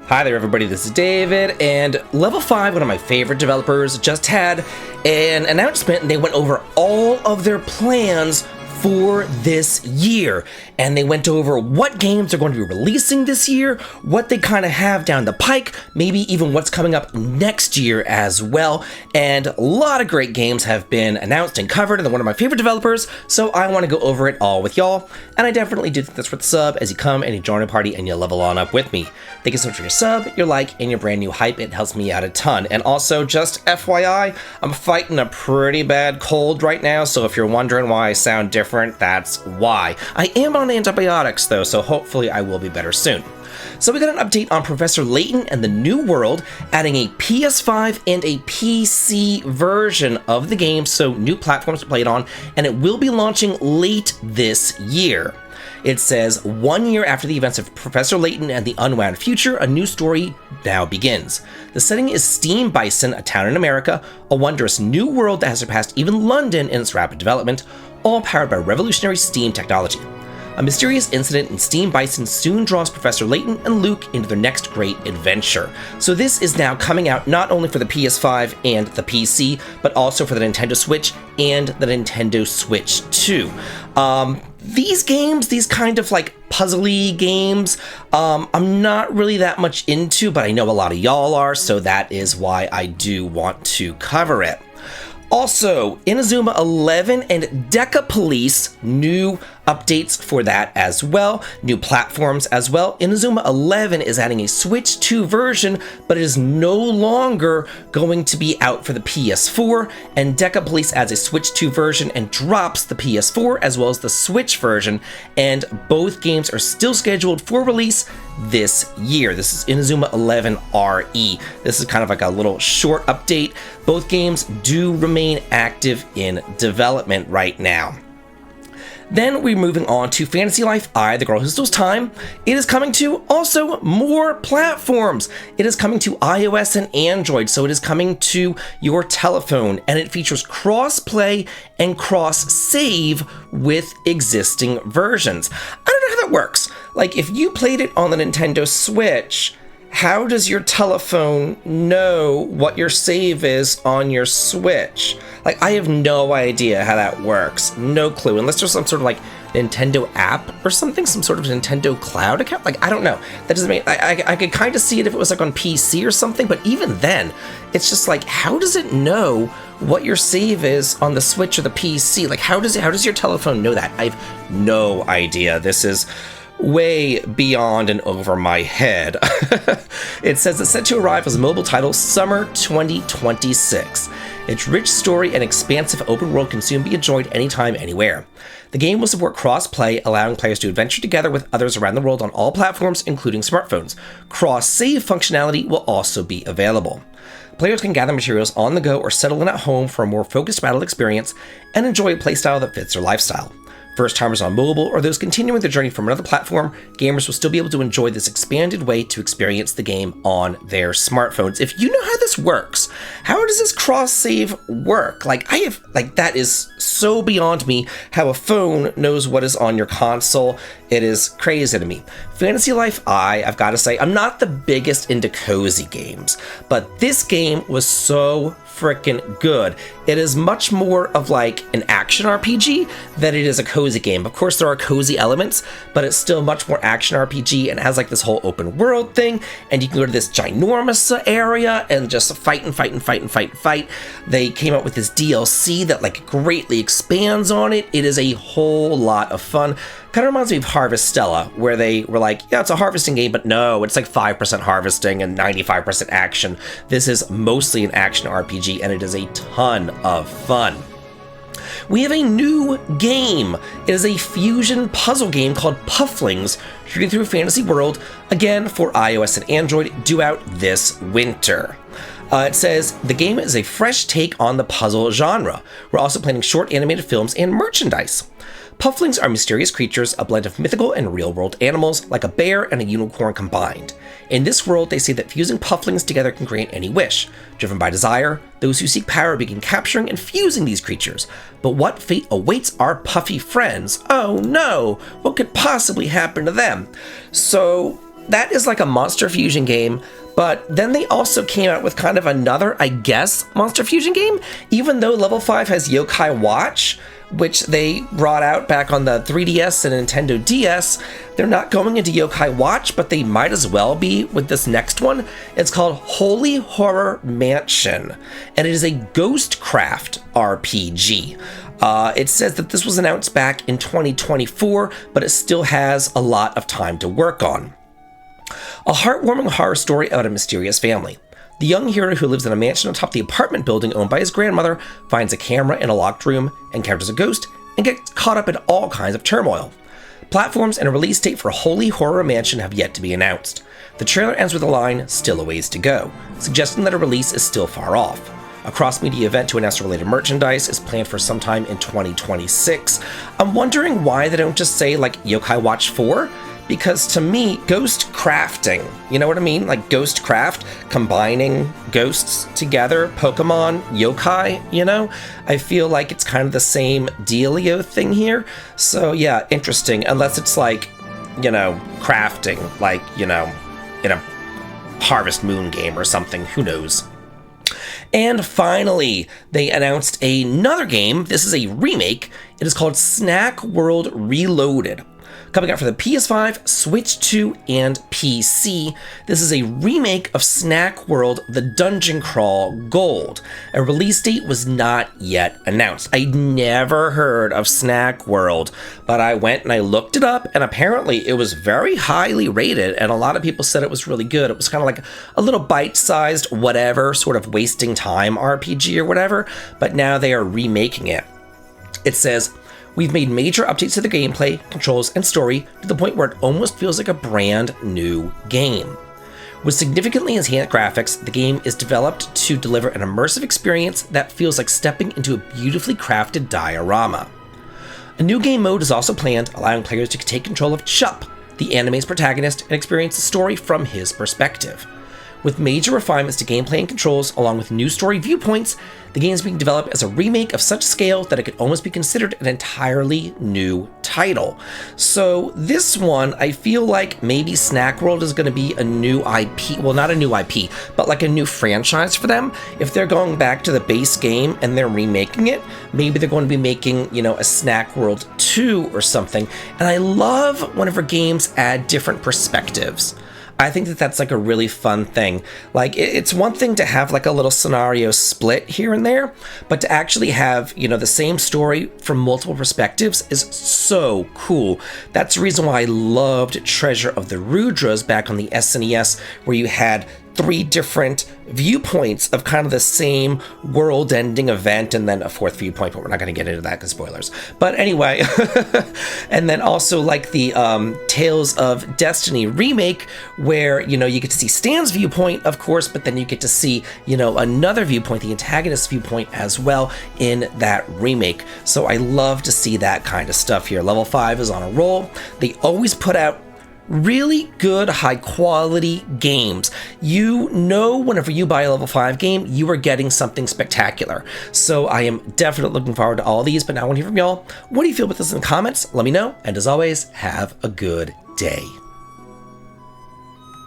Hi there everybody, this is David, and Level 5, one of my favorite developers, just had an announcement and they went over all of their plans for this year. And they went over what games they're going to be releasing this year, what they kind of have down the pike, maybe even what's coming up next year as well. And a lot of great games have been announced and covered, and they're one of my favorite developers, so I want to go over it all with y'all. And I definitely do think that's worth the sub as you come and you join a party and you level on up with me. Thank you so much for your sub, your like, and your brand new hype. It helps me out a ton. And also, just FYI, I'm fighting a pretty bad cold right now, so if you're wondering why I sound different, that's why. I am on antibiotics though, so hopefully I will be better soon. So we got an update on Professor Layton and the New World, adding a PS5 and a PC version of the game, so new platforms to play it on, and it will be launching late this year. It says, 1 year after the events of Professor Layton and the Unwound Future, a new story now begins. The setting is Steam Bison, a town in America, a wondrous new world that has surpassed even London in its rapid development, all powered by revolutionary steam technology. A mysterious incident in Steam Bison soon draws Professor Layton and Luke into their next great adventure. So this is now coming out not only for the PS5 and the PC, but also for the Nintendo Switch and the Nintendo Switch 2. These games, these kind of like puzzly games, I'm not really that much into, but I know a lot of y'all are, so that is why I do want to cover it. Also, Inazuma 11 and Deca Police, new updates for that as well, new platforms as well. Inazuma 11 is adding a Switch 2 version, but it is no longer going to be out for the PS4, and Deca Police adds a Switch 2 version and drops the PS4 as well as the Switch version, and both games are still scheduled for release this year. This is Inazuma 11 RE. This is kind of like a little short update. Both games do remain active in development right now. Then we're moving on to Fantasy Life I, The Girl Who Steals Time. It is coming to also more platforms. It is coming to iOS and Android, so it is coming to your telephone, and it features cross-play and cross-save with existing versions. I don't know how that works. Like, if you played it on the Nintendo Switch, how does your telephone know what your save is on your Switch? Like, I have no idea how that works. No clue. Unless there's some sort of like Nintendo app or something, some sort of Nintendo cloud account. Like, I don't know. That doesn't make, I could kind of see it if it was like on PC or something, but even then, it's just like, how does it know what your save is on the Switch or the PC? Like, how does your telephone know that? I have no idea. This is way beyond and over my head. It says it's set to arrive as a mobile title summer 2026. Its rich story and expansive open world can soon be enjoyed anytime, anywhere. The game will support cross-play, allowing players to adventure together with others around the world on all platforms, including smartphones. Cross-save functionality will also be available. Players can gather materials on the go or settle in at home for a more focused battle experience and enjoy a playstyle that fits their lifestyle. First-timers on mobile or those continuing their journey from another platform, gamers will still be able to enjoy this expanded way to experience the game on their smartphones. If you know how this works, how does this cross-save work? That is so beyond me how a phone knows what is on your console. It is crazy to me. Fantasy Life I've got to say, I'm not the biggest into cozy games, but this game was so freaking good. It is much more of like an action RPG than it is a cozy game. Of course, there are cozy elements, but it's still much more action RPG and has like this whole open world thing, and you can go to this ginormous area and just fight. They came out with this DLC that like greatly expands on it. It is a whole lot of fun. Kind of reminds me of Harvestella, where they were like, yeah, it's a harvesting game, but no, it's like 5% harvesting and 95% action. This is mostly an action RPG, and it is a ton of fun. We have a new game. It is a fusion puzzle game called Pufflings, shooting through Fantasy World, again for iOS and Android, due out this winter. It says, the game is a fresh take on the puzzle genre. We're also planning short animated films and merchandise. Pufflings are mysterious creatures, a blend of mythical and real-world animals, like a bear and a unicorn combined. In this world, they say that fusing pufflings together can grant any wish. Driven by desire, those who seek power begin capturing and fusing these creatures. But what fate awaits our puffy friends? Oh no! What could possibly happen to them? So, that is like a Monster Fusion game, but then they also came out with kind of another, I guess, Monster Fusion game, even though Level 5 has Yokai Watch, which they brought out back on the 3DS and Nintendo DS. They're not going into Yokai Watch, but they might as well be with this next one. It's called Holy Horror Mansion, and it is a Ghostcraft RPG. It says that this was announced back in 2024, but it still has a lot of time to work on. A heartwarming horror story about a mysterious family. The young hero who lives in a mansion on top of the apartment building owned by his grandmother finds a camera in a locked room, encounters a ghost, and gets caught up in all kinds of turmoil. Platforms and a release date for Holy Horror Mansion have yet to be announced. The trailer ends with a line, "Still a ways to go," suggesting that a release is still far off. A cross-media event to announce related merchandise is planned for sometime in 2026. I'm wondering why they don't just say, like, Yokai Watch 4? Because to me, ghost crafting, you know what I mean? Like ghost craft, combining ghosts together, Pokemon, yokai, you know? I feel like it's kind of the same dealio thing here. So yeah, interesting, unless it's like, you know, crafting, like, you know, in a Harvest Moon game or something, who knows? And finally, they announced another game. This is a remake. It is called Snack World Reloaded. Coming out for the PS5, Switch 2, and PC. This is a remake of Snack World: The Dungeon Crawl Gold. A release date was not yet announced. I'd never heard of Snack World, but I went and I looked it up, and apparently it was very highly rated, and a lot of people said it was really good. It was kind of like a little bite-sized whatever, sort of wasting time RPG or whatever, but now they are remaking it. It says, "We've made major updates to the gameplay, controls, and story to the point where it almost feels like a brand new game. With significantly enhanced graphics, the game is developed to deliver an immersive experience that feels like stepping into a beautifully crafted diorama. A new game mode is also planned, allowing players to take control of Chup, the anime's protagonist, and experience the story from his perspective. With major refinements to gameplay and controls, along with new story viewpoints, the game is being developed as a remake of such scale that it could almost be considered an entirely new title." So this one, I feel like maybe Snack World is going to be a new IP. Well, not a new IP, but like a new franchise for them. If they're going back to the base game and they're remaking it, maybe they're going to be making, you know, a Snack World 2 or something. And I love whenever games add different perspectives. I think that that's like a really fun thing. Like, it's one thing to have like a little scenario split here and there, but to actually have, you know, the same story from multiple perspectives is so cool. That's the reason why I loved Treasure of the Rudras back on the SNES, where you had 3 different viewpoints of kind of the same world-ending event, and then a 4th viewpoint, but we're not going to get into that because spoilers. But anyway, and then also like the Tales of Destiny remake, where, you know, you get to see Stan's viewpoint, of course, but then you get to see, you know, another viewpoint, the antagonist's viewpoint as well in that remake. So I love to see that kind of stuff here. Level 5 is on a roll. They always put out really good, high quality games. You know, whenever you buy a Level 5 game, you are getting something spectacular. So I am definitely looking forward to all these, but now I want to hear from y'all. What do you feel about this in the comments? Let me know. And as always, have a good day.